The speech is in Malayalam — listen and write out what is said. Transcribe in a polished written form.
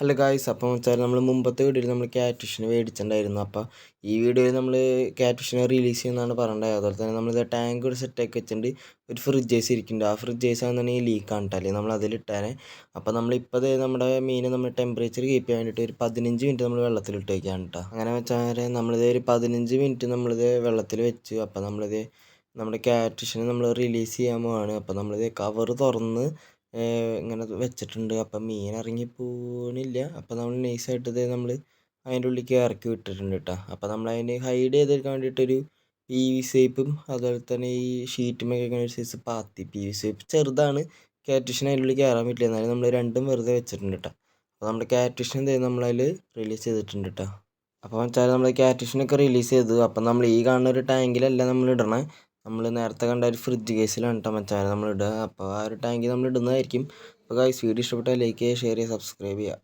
ഹലോ ഗായ്സ്, അപ്പോൾ വെച്ചാൽ നമ്മൾ മുമ്പത്തെ വീഡിയോയിൽ നമ്മൾ ക്യാറ്റ് ഫിഷിനെ മേടിച്ചിട്ടുണ്ടായിരുന്നു. അപ്പോൾ ഈ വീഡിയോയിൽ നമ്മൾ ക്യാറ്റ് ഫിഷിനെ റിലീസ് ചെയ്യുന്നതാണ് പറയേണ്ടത്. അതുപോലെ തന്നെ നമ്മളിത് ടാങ്ക് ഒരു സെറ്റാക്കി വെച്ചിട്ടുണ്ട്. ഒരു ഫ്രിഡ്ജേഴ്സ് ഇരിക്കുന്നുണ്ട്. ആ ഫ്രിഡ്ജേഴ്സ് ആണെന്നുണ്ടെങ്കിൽ ലീക്കാണ് കേട്ടോ, നമ്മൾ അതിലിട്ടാനെ. അപ്പോൾ നമ്മളിപ്പോൾ നമ്മുടെ മീനെ നമ്മൾ ടെമ്പറേച്ചർ കീപ്പ് ചെയ്യാൻ വേണ്ടിയിട്ട് ഒരു 15 മിനിറ്റ് നമ്മൾ വെള്ളത്തിലിട്ട് വയ്ക്കുകയാണ് കേട്ടോ. അങ്ങനെ വെച്ചാൽ നമ്മളിത് ഒരു 15 മിനിറ്റ് നമ്മളിത് വെള്ളത്തിൽ വെച്ചു. അപ്പോൾ നമ്മുടെ ക്യാറ്റ് ഫിഷിനെ നമ്മൾ റിലീസ് ചെയ്യാൻ പോവാണ്. അപ്പോൾ നമ്മളിത് കവർ തുറന്ന് ഇങ്ങനെ വെച്ചിട്ടുണ്ട്. അപ്പം മീൻ ഇറങ്ങി പോണില്ല. അപ്പം നമ്മൾ നൈസായിട്ട് ഇത് നമ്മൾ അതിൻ്റെ ഉള്ളിലേക്ക് ഇറക്കി വിട്ടിട്ടുണ്ട് കേട്ടോ. അപ്പം നമ്മൾ അതിന് ഹൈഡ് ചെയ്തെടുക്കാൻ വേണ്ടിയിട്ടൊരു PVC പൈപ്പും അതുപോലെ തന്നെ ഈ ഷീറ്റുമൊക്കെ ഇങ്ങനെ ഒരു സൈസ് പാത്തി. PVC പൈപ്പ് ചെറുതാണ്, ക്യാറ്റ് ഫിഷിന് അതിൻ്റെ ഉള്ളിൽ കയറാൻ പറ്റില്ല. എന്നാലും നമ്മൾ രണ്ടും വെറുതെ വെച്ചിട്ടുണ്ട് കേട്ടോ. അപ്പോൾ നമ്മുടെ ക്യാറ്റ് ഫിഷിനെ എന്ത് ചെയ്യും, നമ്മളതിൽ റിലീസ് ചെയ്തിട്ടുണ്ട് കേട്ടോ. അപ്പോൾ വെച്ചാൽ നമ്മൾ ക്യാറ്റ് ഫിഷിനൊക്കെ റിലീസ് ചെയ്തു. അപ്പം നമ്മൾ ഈ കാണുന്ന ഒരു ടാങ്കിലല്ല നമ്മൾ ഇടണേ. നമ്മൾ നേരത്തെ കണ്ട ഒരു ഫ്രിഡ്ജ് കേസിലാണ് കേട്ടോ മച്ചാനെ നമ്മൾ ഇടുക. അപ്പോൾ ആ ഒരു ടാങ്കിൽ നമ്മൾ ഇടുന്നതായിരിക്കും. അപ്പോൾ ഗൈസ്, വീഡിയോ ഇഷ്ടപ്പെട്ടാൽ ലൈക്ക് ചെയ്യുക, ഷെയർ ചെയ്യുക, സബ്സ്ക്രൈബ് ചെയ്യുക.